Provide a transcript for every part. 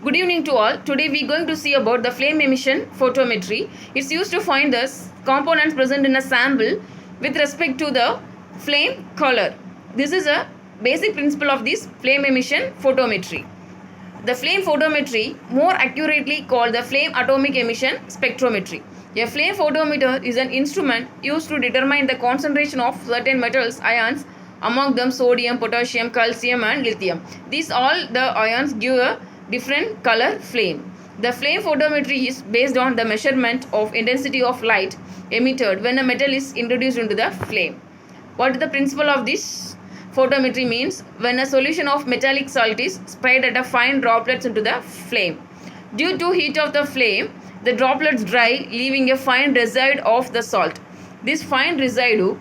Good evening to all. Today we are going to see about the flame emission photometry. It's used to find the components present in a sample with respect to the flame color. This is a basic principle of this flame emission photometry. The flame photometry, more accurately called the flame atomic emission spectrometry. A flame photometer is an instrument used to determine the concentration of certain metals ions, among them sodium, potassium, calcium and lithium. These all the ions give a different color flame. The flame photometry is based on the measurement of intensity of light emitted when a metal is introduced into the flame. What is the principle of this photometry means? When a solution of metallic salt is sprayed at a fine droplets into the flame. Due to heat of the flame, the droplets dry, leaving a fine residue of the salt. This fine residue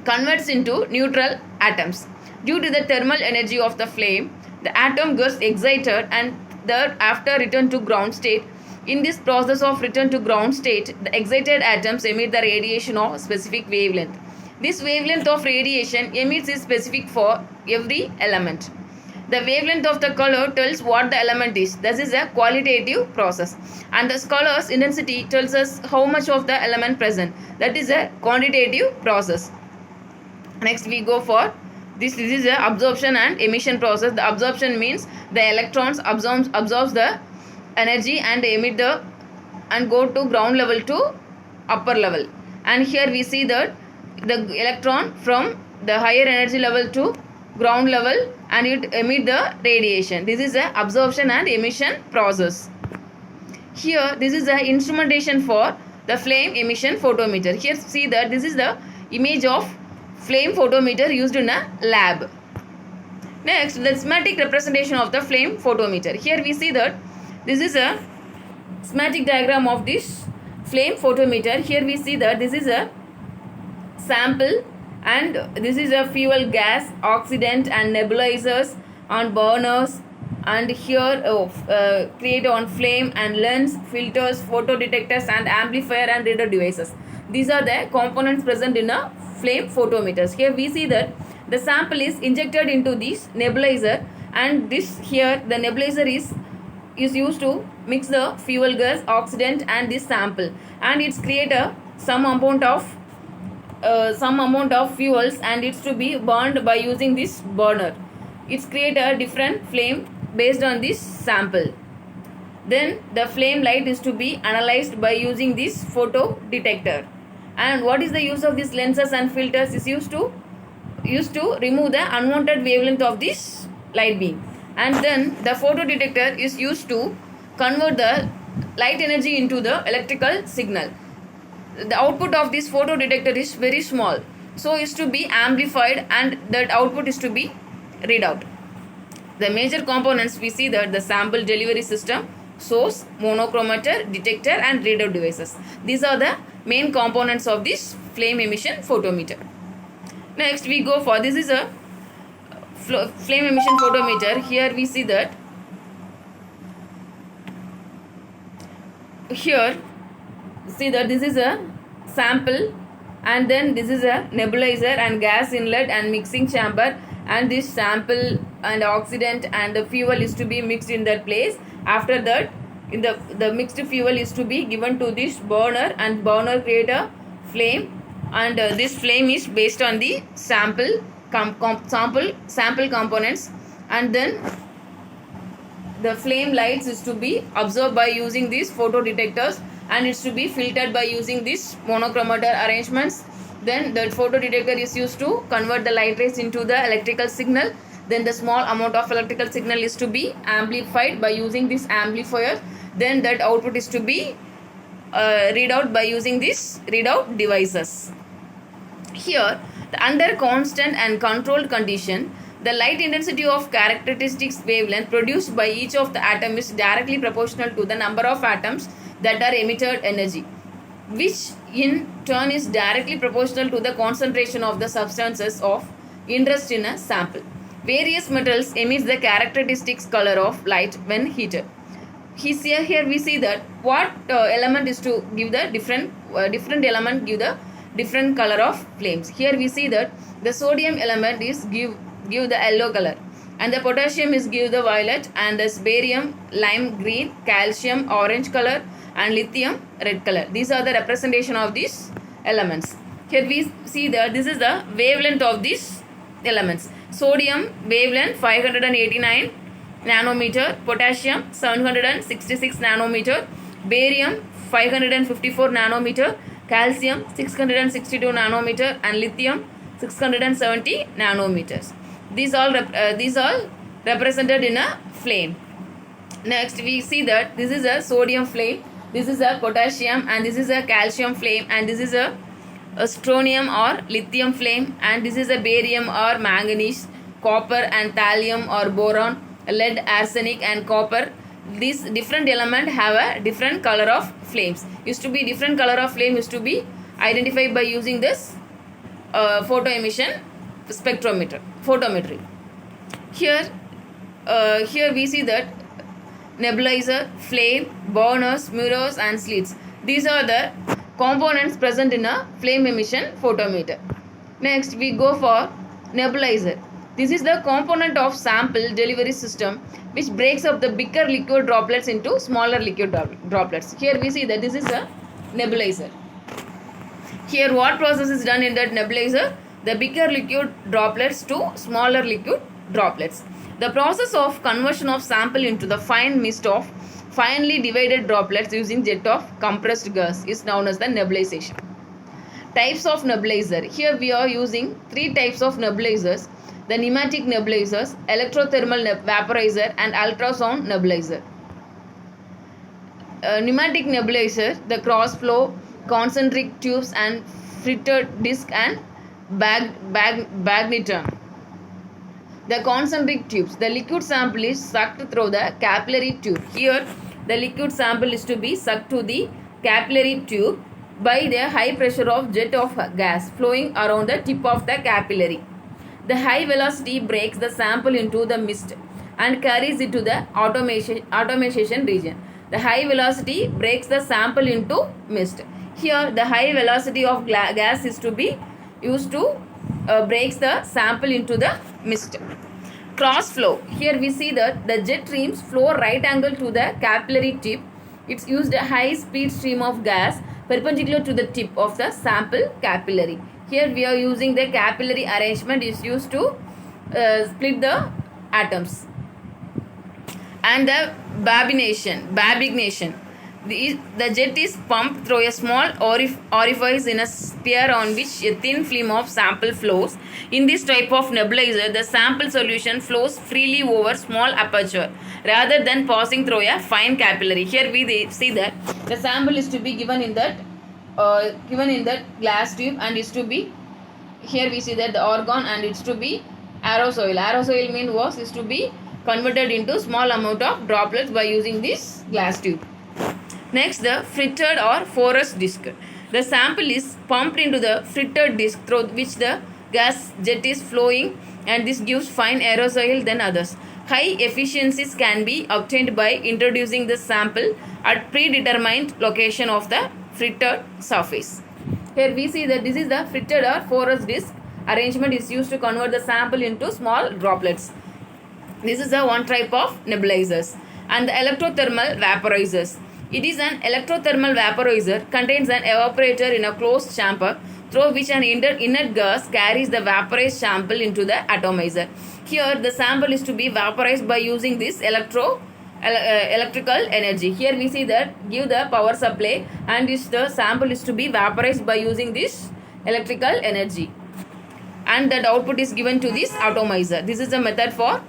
converts into neutral atoms. Due to the thermal energy of the flame, the atom gets excited and thereafter return to ground state. In this process of return to ground state, the excited atoms emit the radiation of specific wavelength. This wavelength of radiation emits is specific for every element. The wavelength of the color tells what the element is. This is a qualitative process. And the color's intensity tells us how much of the element present. That is a quantitative process. Next we go for this is the absorption and emission process. The absorption means the electrons absorbs the energy and emit the and go to ground level to upper level. And here we see that the electron from the higher energy level to ground level and it emit the radiation. This is the absorption and emission process. Here this is the instrumentation for the flame emission photometer. Here see that this is the image of flame photometer used in a lab. Next, the schematic representation of the flame photometer. Here we see that this is a schematic diagram of this flame photometer. Here we see that this is a sample and this is a fuel gas, oxidant and nebulizers on burners, and here create on flame and lens, filters, photodetectors and amplifier and reader devices. These are the components present in a flame photometers. Here we see that the sample is injected into this nebulizer, and this here the nebulizer is used to mix the fuel gas, oxidant and this sample, and it's create some amount of fuels and it's to be burned by using this burner. It's create a different flame based on this sample. Then the flame light is to be analyzed by using this photo detector. And what is the use of these lenses and filters is used to remove the unwanted wavelength of this light beam. And then the photo detector is used to convert the light energy into the electrical signal. The output of this photo detector is very small, so is to be amplified and that output is to be read out. The major components we see that the sample delivery system, source, monochromator, detector and readout devices. These are the main components of this flame emission photometer. Next we go for this is a flame emission photometer. Here we see that this is a sample and then this is a nebulizer and gas inlet and mixing chamber, and this sample and oxidant and the fuel is to be mixed in that place. After that in the mixed fuel is to be given to this burner and burner create a flame, and this flame is based on the sample components, and then the flame lights is to be absorbed by using these photo detectors and it's to be filtered by using this monochromator arrangements. Then the photo detector is used to convert the light rays into the electrical signal. Then the small amount of electrical signal is to be amplified by using this amplifier. Then that output is to be read out by using this readout devices. Here, under constant and controlled condition, the light intensity of characteristics wavelength produced by each of the atom is directly proportional to the number of atoms that are emitted energy, which in turn is directly proportional to the concentration of the substances of interest in a sample. Various metals emit the characteristics color of light when heated. Here we see that what element is to give the different element give the different color of flames. Here we see that the sodium element is give the yellow color. And the potassium is give the violet, and the barium lime green, calcium orange color, and lithium red color. These are the representation of these elements. Here we see that this is the wavelength of these elements. Sodium wavelength 589 nanometer, potassium 766 nanometer, barium 554 nanometer, calcium 662 nanometer, and lithium 670 nanometers. These all represented in a flame. Next we see that this is a sodium flame, this is a potassium, and this is a calcium flame, and this is a strontium or lithium flame, and this is a barium or manganese, copper and thallium or boron, lead, arsenic and copper. These different elements have a different color of flames. Used to be different color of flame used to be identified by using this photo emission photometry. Here we see that nebulizer, flame, burners, mirrors and slits. These are the components present in a flame emission photometer. Next we go for nebulizer. This is the component of sample delivery system which breaks up the bigger liquid droplets into smaller liquid droplets. Here we see that this is a nebulizer. Here what process is done in that nebulizer? The bigger liquid droplets to smaller liquid droplets. The process of conversion of sample into the fine mist of finely divided droplets using jet of compressed gas is known as the nebulization. Types of nebulizer. Here we are using three types of nebulizers: the pneumatic nebulizers, electrothermal vaporizer, and ultrasound nebulizer. Pneumatic nebulizer, the cross flow, concentric tubes and fritted disc and bagneton. The concentric tubes, the liquid sample is sucked through the capillary tube. Here the liquid sample is to be sucked to the capillary tube by the high pressure of jet of gas flowing around the tip of the capillary. The high velocity breaks the sample into the mist and carries it to the atomization region. The high velocity breaks the sample into mist. Here the high velocity of gas is to be used to breaks the sample into the mist. Cross flow. Here we see that the jet streams flow right angle to the capillary tip. It's used a high speed stream of gas perpendicular to the tip of the sample capillary. Here we are using the capillary arrangement is used to split the atoms. And the babination. The jet is pumped through a small orifice in a sphere on which a thin film of sample flows. In this type of nebulizer, the sample solution flows freely over small aperture rather than passing through a fine capillary. Here we see that the sample is to be given in that glass tube, and is to be, here we see that the argon, and it's to be aerosol. Aerosol means was is to be converted into small amount of droplets by using this glass tube. Next, the fritted or porous disc. The sample is pumped into the fritted disc through which the gas jet is flowing, and this gives fine aerosol than others. High efficiencies can be obtained by introducing the sample at predetermined location of the fritted surface. Here we see that this is the fritted or porous disc arrangement is used to convert the sample into small droplets. This is the one type of nebulizers. And the electrothermal vaporizers. It is an electrothermal vaporizer, contains an evaporator in a closed chamber through which an inert gas carries the vaporized sample into the atomizer. Here the sample is to be vaporized by using this electrical energy. Here we see that give the power supply, and the sample is to be vaporized by using this electrical energy, and that output is given to this atomizer. This is a method for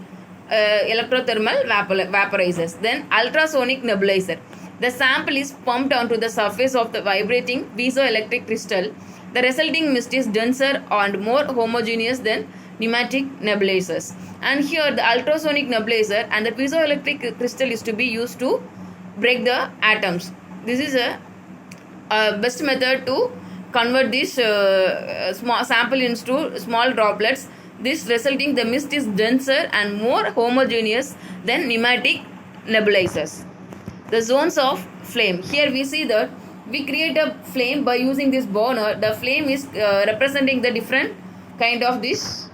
electrothermal vaporizers. Then ultrasonic nebulizer. The sample is pumped onto the surface of the vibrating piezoelectric crystal. The resulting mist is denser and more homogeneous than pneumatic nebulizers. And here the ultrasonic nebulizer and the piezoelectric crystal is to be used to break the atoms. This is a best method to convert this small sample into small droplets. This resulting the mist is denser and more homogeneous than pneumatic nebulizers. The zones of flame. Here we see that we create a flame by using this burner. The flame is representing the different kind of this.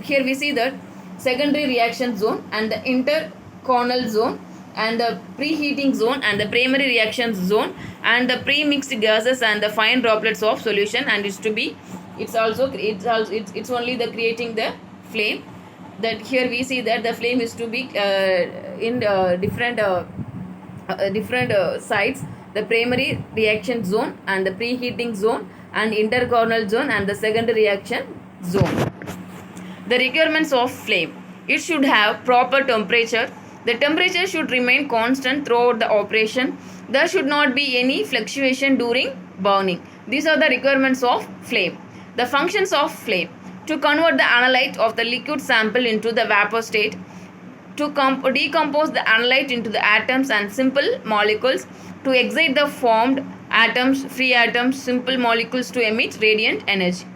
Here we see that secondary reaction zone, and the intercornal zone, and the preheating zone, and the primary reaction zone, and the pre-mixed gases and the fine droplets of solution. And it's only the creating the flame. That here we see that the flame is to be in different sides: the primary reaction zone, and the preheating zone, and intercornal zone, and the secondary reaction zone. The requirements of flame: it should have proper temperature. The temperature should remain constant throughout the operation. There should not be any fluctuation during burning. These are the requirements of flame. The functions of flame: to convert the analyte of the liquid sample into the vapor state, to decompose the analyte into the atoms and simple molecules, to excite the formed atoms, free atoms, simple molecules to emit radiant energy.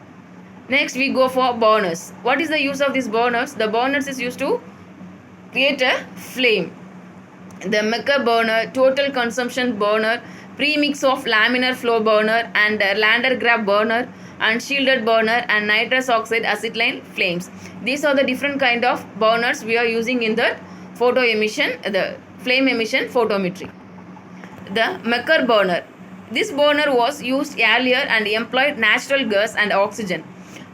Next we go for burners. What is the use of these burners? The burners is used to create a flame. The Mecker burner, total consumption burner, premix of laminar flow burner, and Landgraf burner, and shielded burner, and nitrous oxide acetylene flames. These are the different kind of burners we are using in the photo emission, the flame emission photometry. The Mecker burner. This burner was used earlier and employed natural gas and oxygen.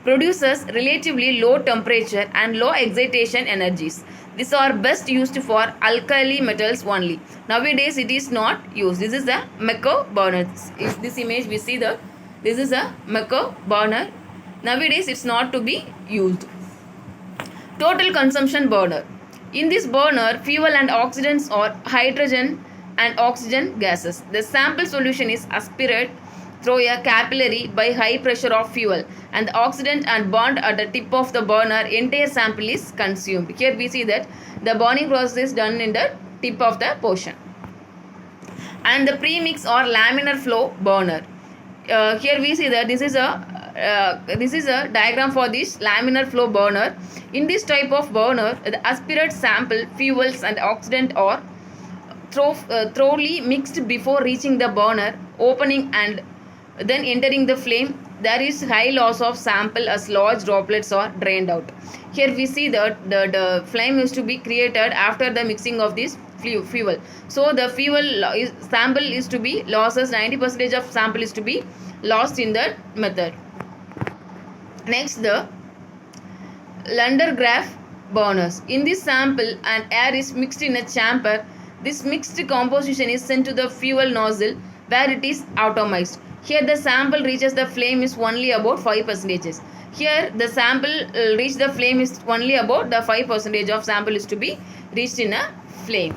Produces relatively low temperature and low excitation energies. These are best used for alkali metals only. Nowadays it is not used. This is the Mecker burner. If this image we see that this is a Mecker burner. Nowadays it's not to be used. Total consumption burner. In this burner, fuel and oxidants are hydrogen and oxygen gases. The sample solution is aspirated through a capillary by high pressure of fuel, and the oxidant and burned at the tip of the burner. Entire sample is consumed. Here we see that the burning process is done in the tip of the portion. And the premix or laminar flow burner. Here we see that this is a diagram for this laminar flow burner. In this type of burner, the aspirate sample, fuels and oxidant are thoroughly mixed before reaching the burner opening and then entering the flame. There is high loss of sample as large droplets are drained out. Here we see that the flame is to be created after the mixing of this fuel. So the sample is to be losses. 90% of sample is to be lost in that method. Next, the Landgraf burners. In this sample, an air is mixed in a chamber. This mixed composition is sent to the fuel nozzle where it is atomized. Here the sample reaches the flame is only about 5%. Here the sample reach the flame is only about the 5% of sample is to be reached in a flame.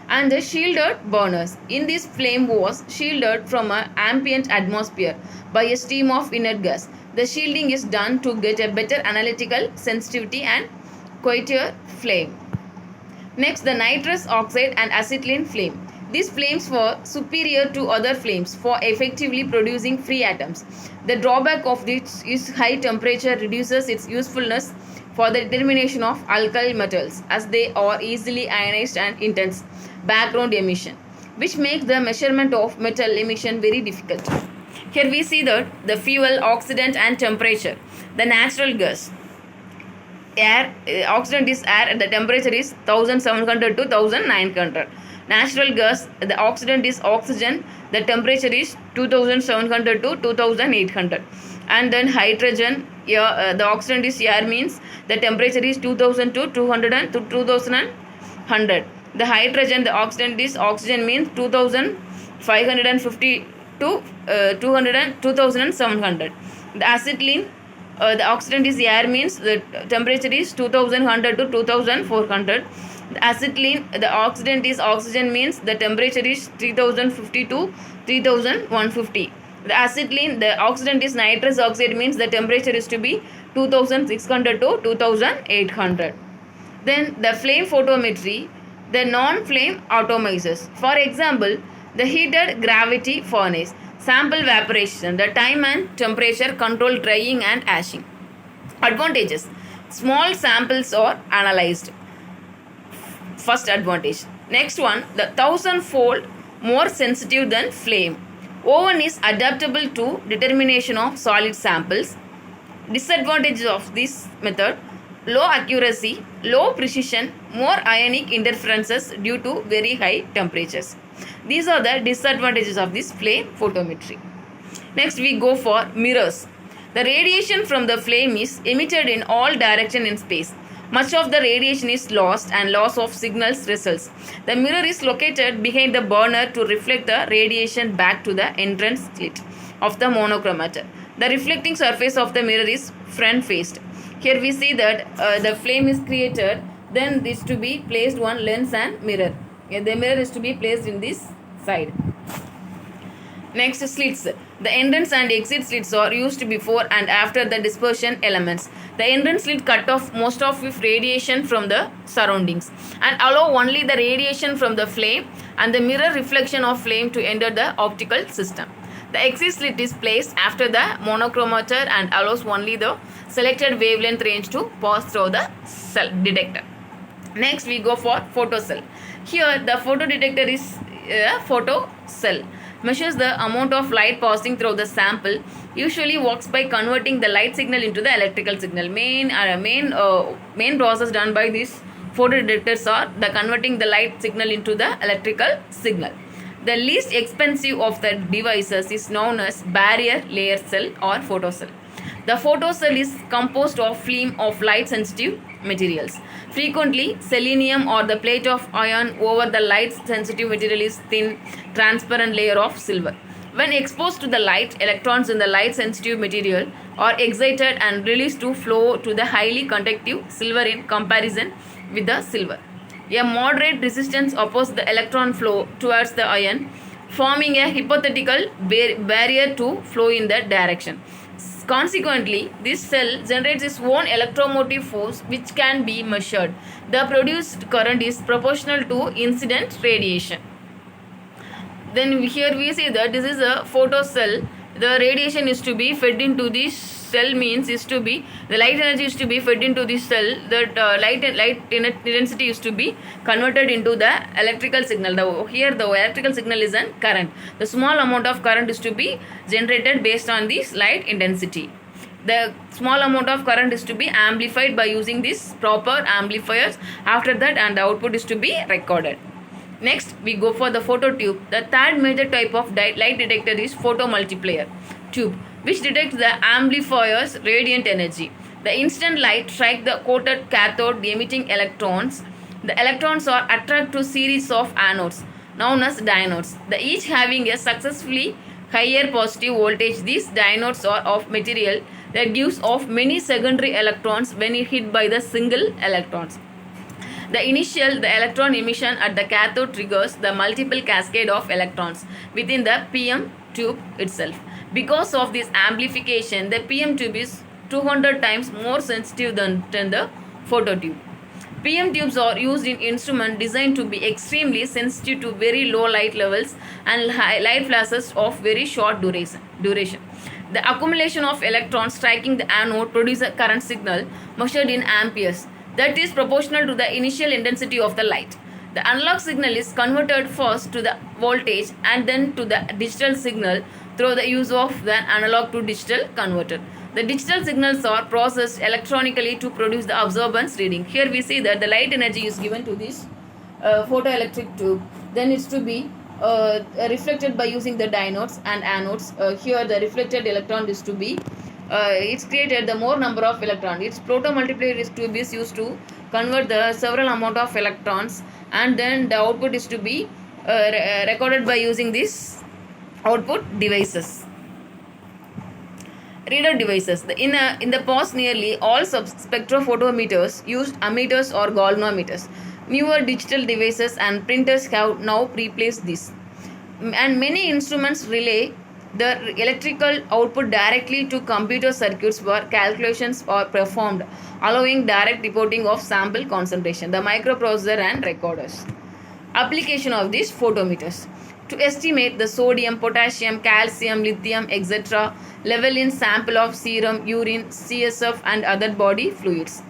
And the shielded burners. In this flame was shielded from an ambient atmosphere by a stream of inert gas. The shielding is done to get a better analytical sensitivity and quieter flame. Next, the nitrous oxide and acetylene flame. These flames were superior to other flames for effectively producing free atoms. The drawback of this is high temperature reduces its usefulness for the determination of alkyl metals, as they are easily ionized and intense background emission, which makes the measurement of metal emission very difficult. Here we see that the fuel, oxidant and temperature. The natural gas. Air, oxidant is air and the temperature is 1700 to 1900. Natural gas, the oxidant is oxygen, the temperature is 2700 to 2800. And then hydrogen, the oxidant is air, means the temperature is 2000 to 200 to 2100. The hydrogen, the oxidant is oxygen, means 2550 to 2700. The acetylene, the oxidant is air, means the temperature is 2100 to 2400. The acetylene, the oxidant is oxygen, means the temperature is 3050 to 3150. The acetylene, the oxidant is nitrous oxide, means the temperature is to be 2600 to 2800. Then the flame photometry, the non-flame atomizers. For example, the heated gravity furnace, sample evaporation, the time and temperature control drying and ashing. Advantages: small samples are analyzed. First advantage. Next one, the 1000-fold more sensitive than flame. Oven is adaptable to determination of solid samples. Disadvantages of this method: low accuracy, low precision, more ionic interferences due to very high temperatures. These are the disadvantages of this flame photometry. Next we go for mirrors. The radiation from the flame is emitted in all directions in space. Much of the radiation is lost and loss of signals results. The mirror is located behind the burner to reflect the radiation back to the entrance slit of the monochromator. The reflecting surface of the mirror is front faced. Here we see that the flame is created, then this to be placed one lens and mirror. The mirror is to be placed in this side. Next, slits. The entrance and exit slits are used before and after the dispersion elements. The entrance slit cut off most of radiation from the surroundings and allow only the radiation from the flame and the mirror reflection of flame to enter the optical system. The exit slit is placed after the monochromator and allows only the selected wavelength range to pass through the cell detector. Next, we go for photocell. Here, the photodetector is a photocell. Measures the amount of light passing through the sample. Usually works by converting the light signal into the electrical signal. Main process done by these photodetectors are the converting the light signal into the electrical signal. The least expensive of the devices is known as barrier layer cell or photocell. The photocell is composed of film of light sensitive materials. Frequently, selenium or the plate of iron over the light sensitive material is thin, transparent layer of silver. When exposed to the light, electrons in the light sensitive material are excited and released to flow to the highly conductive silver in comparison with the silver. A moderate resistance opposes the electron flow towards the iron, forming a hypothetical barrier to flow in that direction. Consequently, this cell generates its own electromotive force which can be measured. The produced current is proportional to incident radiation. Then here we see that this is a photocell. The radiation is to be fed into this cell, means is to be the light energy is to be fed into this cell. That light intensity is to be converted into the electrical signal. Here the electrical signal is a current. The small amount of current is to be generated based on this light intensity. The small amount of current is to be amplified by using these proper amplifiers. After that, and the output is to be recorded. Next, we go for the phototube. The third major type of light detector is photomultiplier tube, which detects the amplifier's radiant energy. The instant light strikes the coated cathode emitting electrons. The electrons are attracted to series of anodes known as diodes, each having a successively higher positive voltage. These diodes are of material that gives off many secondary electrons when hit by the single electrons. The electron emission at the cathode triggers the multiple cascade of electrons within the PM tube itself. Because of this amplification, the PM tube is 200 times more sensitive than the phototube. PM tubes are used in instruments designed to be extremely sensitive to very low light levels and light flashes of very short duration. The accumulation of electrons striking the anode produces a current signal measured in amperes that is proportional to the initial intensity of the light. The analog signal is converted first to the voltage and then to the digital signal through the use of the analog to digital converter. The digital signals are processed electronically to produce the absorbance reading. Here we see that the light energy is given to this photoelectric tube. Then it's to be reflected by using the diodes and anodes. Here the reflected electron is to be it's created the more number of electrons. Its photomultiplier tube is used to convert the several amount of electrons, and then the output is to be recorded by using these output devices. Reader devices. In the past, nearly all spectrophotometers used ammeters or galvanometers. Newer digital devices and printers have now replaced this, and many instruments relay the electrical output directly to computer circuits where calculations are performed, allowing direct reporting of sample concentration, the microprocessor and recorders. Application of these photometers. To estimate the sodium, potassium, calcium, lithium, etc. level in sample of serum, urine, CSF and other body fluids.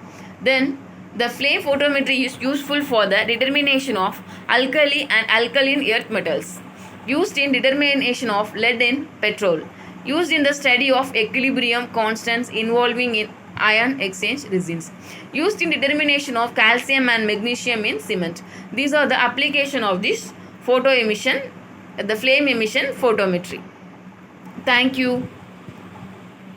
Then the flame photometry is useful for the determination of alkali and alkaline earth metals. Used in determination of lead in petrol. Used in the study of equilibrium constants involving in ion exchange resins. used in determination of calcium and magnesium in cement. These are the application of this photo emission, the flame emission photometry. Thank you.